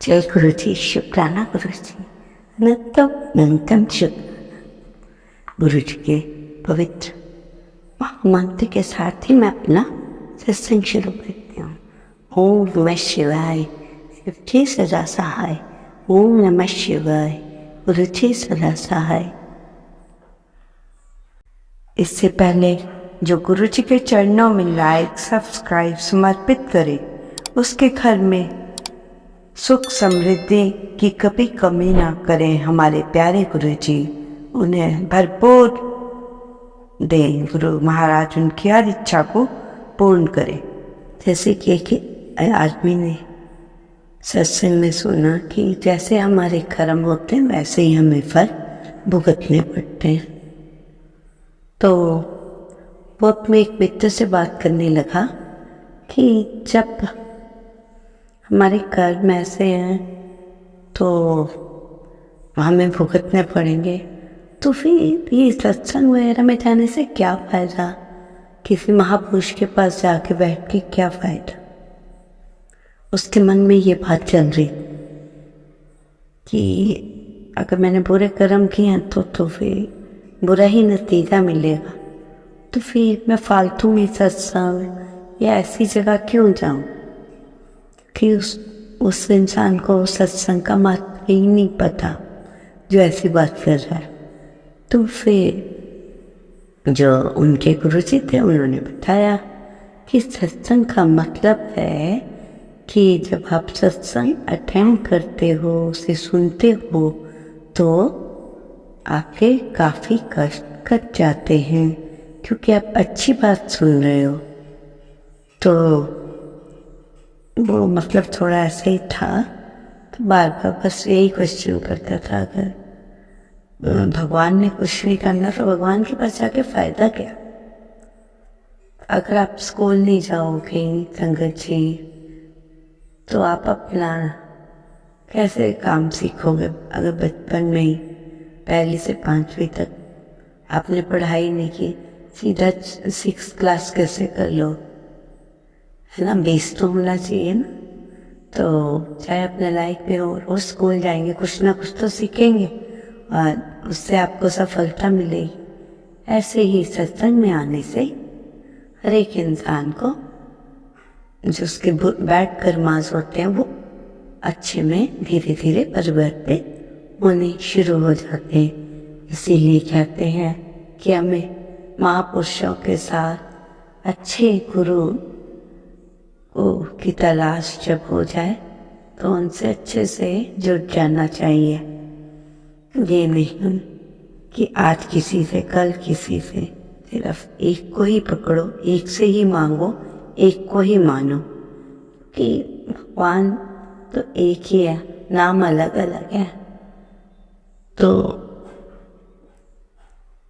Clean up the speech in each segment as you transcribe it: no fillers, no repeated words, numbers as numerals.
जय गुरु जी, शुक्राना गुरु जी, अनंतम अनंतम शुक्र। गुरु जी के पवित्र महामंत्र के साथ ही मैं अपना सत्संग शुरू करती हूँ। ओम नमः शिवाय, शिव जी सदा सहाय। ओम नमः शिवाय, गुरु जी सदा सहाय। इससे पहले जो गुरु जी के चरणों में लाइक सब्सक्राइब समर्पित करे, उसके घर में सुख समृद्धि की कभी कमी ना करें। हमारे प्यारे गुरु जी उन्हें भरपूर दें। गुरु महाराज उनकी हर इच्छा को पूर्ण करें। जैसे कि एक आदमी ने सत्संग में सुना कि जैसे हमारे कर्म होते हैं वैसे ही हमें फल भुगतने पड़ते हैं। तो वो अपने एक मित्र से बात करने लगा कि जब हमारे कर्म ऐसे हैं तो हमें भुगतने पड़ेंगे, तो फिर ये सत्संग वगैरह में जाने से क्या फ़ायदा, किसी महापुरुष के पास जाके बैठ के क्या फ़ायदा। उसके मन में ये बात चल रही कि अगर मैंने बुरे कर्म किए हैं तो फिर बुरा ही नतीजा मिलेगा, तो फिर मैं फालतू में सत्संग या ऐसी जगह क्यों जाऊं कि उस इंसान को सत्संग का महत्व ही नहीं पता जो ऐसी बात कर रहा है। तो फिर जो उनके गुरुजी थे उन्होंने बताया कि सत्संग का मतलब है कि जब आप सत्संग अटेंड करते हो, उसे सुनते हो, तो आपके काफ़ी कष्ट कट जाते हैं, क्योंकि आप अच्छी बात सुन रहे हो। तो वो मतलब थोड़ा ऐसे ही था। तो बार बार बस यही क्वेश्चन करता था, अगर भगवान ने कुछ नहीं करना तो भगवान के पास जाके फ़ायदा क्या। अगर आप स्कूल नहीं जाओगे संगत जी, तो आप अपना कैसे काम सीखोगे। अगर बचपन में ही 1 से 5वीं तक आपने पढ़ाई नहीं की, सीधा 6th क्लास कैसे कर लो, है ना। बेस तो होना चाहिए ना। तो चाहे अपने लाइफ में हो, रोज स्कूल जाएंगे, कुछ ना कुछ तो सीखेंगे और उससे आपको सफलता मिलेगी। ऐसे ही सत्संग में आने से हर एक इंसान को जो उसके बैड कर्मास होते हैं वो अच्छे में धीरे धीरे परिवर्तित होने शुरू हो जाते हैं। इसीलिए कहते हैं कि हमें महापुरुषों के साथ अच्छे गुरु की तलाश जब हो जाए तो उनसे अच्छे से जुड़ जाना चाहिए। ये नहीं कि आज किसी से कल किसी से, सिर्फ एक को ही पकड़ो, एक से ही मांगो, एक को ही मानो। कि भगवान तो एक ही है, नाम अलग अलग है। तो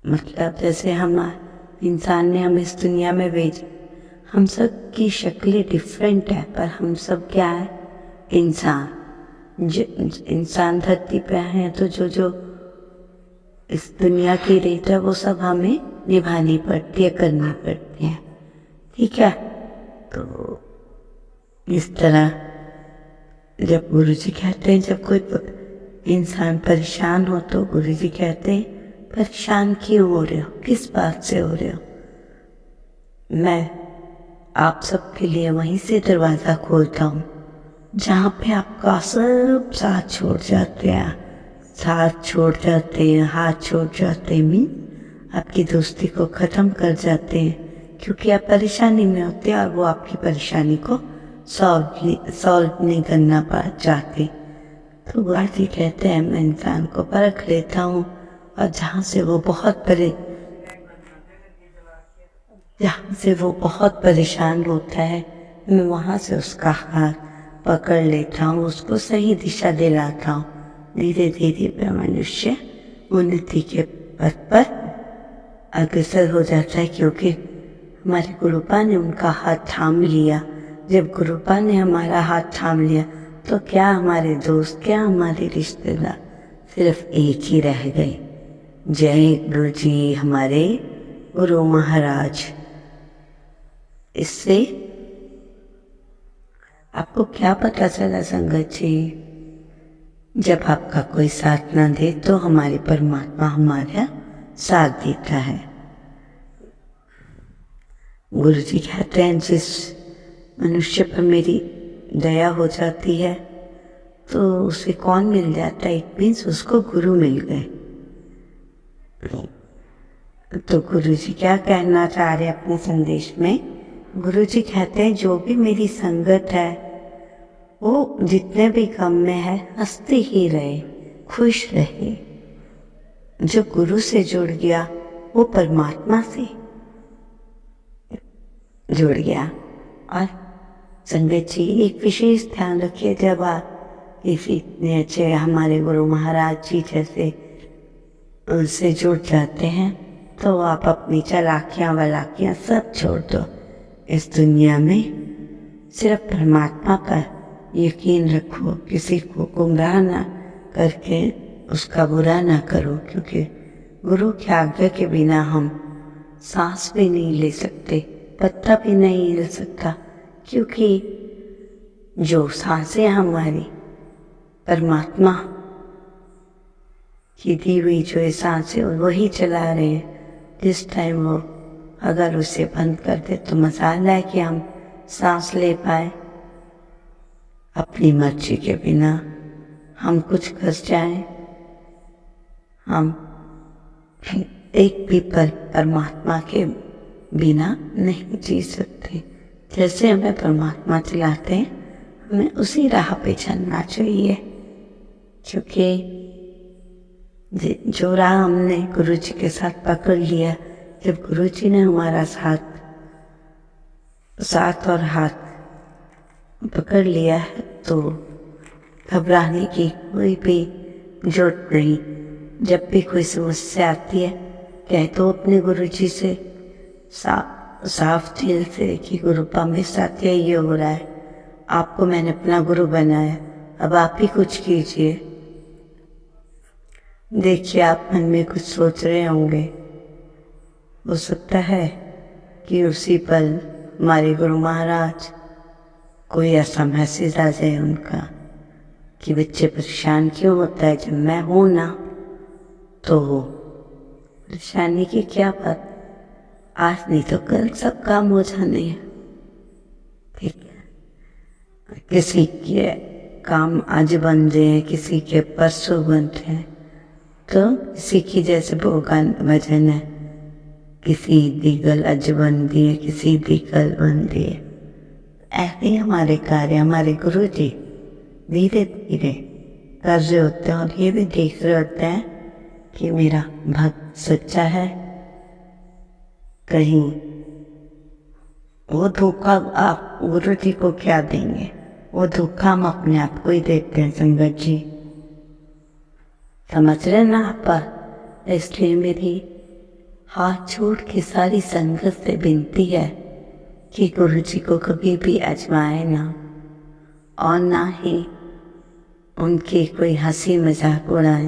मतलब जैसे हमारे इंसान ने हमें इस दुनिया में भेजा, हम सब की शक्लें डिफरेंट है, पर हम सब क्या है, इंसान। जो इंसान धरती पे हैं तो जो जो इस दुनिया की रीत है वो सब हमें निभानी पड़ती है, करनी पड़ती है। ठीक है। तो इस तरह जब गुरु जी कहते हैं, जब कोई इंसान परेशान हो तो गुरु जी कहते हैं, परेशान क्यों हो रहे हो, किस बात से हो रहे हो। मैं आप सबके लिए वहीं से दरवाज़ा खोलता हूँ जहाँ पे आपका सब साथ छोड़ जाते हैं, साथ छोड़ जाते हैं, हाथ छोड़ जाते हैं, मीन आपकी दोस्ती को ख़त्म कर जाते हैं, क्योंकि आप परेशानी में होते हैं और वो आपकी परेशानी को सॉल्व नहीं करना चाहते। तो गुरु कहते हैं मैं इंसान को परख लेता हूँ और जहाँ से वो बहुत परेशान होता है, मैं वहाँ से उसका हाथ पकड़ लेता हूँ, उसको सही दिशा दिलाता हूँ। धीरे धीरे मनुष्य उन्नति के पथ पर अग्रसर हो जाता है, क्योंकि हमारे गुरुपा ने उनका हाथ थाम लिया। जब गुरुपा ने हमारा हाथ थाम लिया तो क्या हमारे दोस्त, क्या हमारे रिश्तेदार, सिर्फ एक ही रह गए। जय गुरु जी, हमारे गुरु महाराज। इससे आपको क्या पता चला संगत जी, जब आपका कोई साथ ना दे तो हमारे परमात्मा हमारा साथ देता है। गुरु जी कहते हैं जिस मनुष्य पर मेरी दया हो जाती है तो उसे कौन मिल जाता है, इट मीन्स उसको गुरु मिल गए। तो गुरु जी क्या कहना चाह रहे अपने संदेश में? गुरु जी कहते हैं जो भी मेरी संगत है वो जितने भी गम में है हंसते ही रहे, खुश रहे। जो गुरु से जुड़ गया वो परमात्मा से जुड़ गया। और संगत जी एक विशेष ध्यान रखिए, जब आप किसी इतने अच्छे हमारे गुरु महाराज जी जैसे उनसे जुड़ जाते हैं तो आप अपनी चालाकियाँ वलाकियाँ सब छोड़ दो। इस दुनिया में सिर्फ परमात्मा पर यकीन रखो, किसी को गुमराह ना करके उसका बुरा ना करो, क्योंकि गुरु की आज्ञा के बिना हम सांस भी नहीं ले सकते, पत्ता भी नहीं हिल सकता, क्योंकि जो सांसें हमारी परमात्मा की दी हुई जो ये सांसें वही चला रहे हैं। जिस टाइम वो अगर उसे बंद कर दे तो मजाल है कि हम सांस ले पाए। अपनी मर्जी के बिना हम कुछ कर जाएं, हम एक भी पल परमात्मा के बिना नहीं जी सकते। जैसे हमें परमात्मा चलाते हैं हमें उसी राह पे चलना चाहिए, क्योंकि जो राह हमने गुरु जी के साथ पकड़ लिया, जब गुरु जी ने हमारा साथ और हाथ पकड़ लिया है तो घबराने की कोई भी जरूरत नहीं। जब भी कोई समस्या आती है कह तो अपने गुरु जी से साफ दिल से कि गुरुपा मेरे साथ ये हो रहा है, आपको मैंने अपना गुरु बनाया, अब आप ही कुछ कीजिए। देखिए आप मन में कुछ सोच रहे होंगे, हो सकता है कि उसी पल हमारे गुरु महाराज कोई ऐसा मैसेज आ जाए उनका कि बच्चे परेशान क्यों होता है, जब मैं हूं ना तो परेशानी की क्या बात, आज नहीं तो कल सब काम हो जाने हैं। ठीक है, किसी के काम आज बन रहे हैं, किसी के परसों बनते हैं, तो किसी की जैसे वो भजन है, किसी दी गल अज बनती है, किसी दी कल बनती है। ऐसे हमारे कार्य हमारे गुरु जी धीरे धीरे कर रहे होते हैं और ये भी देख रहे होते हैं कि मेरा भक्त सच्चा है। कहीं वो धोखा आप गुरु जी को क्या देंगे, वो धोखा हम अपने आप को ही देते हैं। संगत जी समझ रहे ना आप? इसलिए मेरी हाथ जोड़ के सारी संगत से विनती है कि गुरु जी को कभी भी आजमाए ना, और ना ही उनकी कोई हंसी मजाक उड़ाए।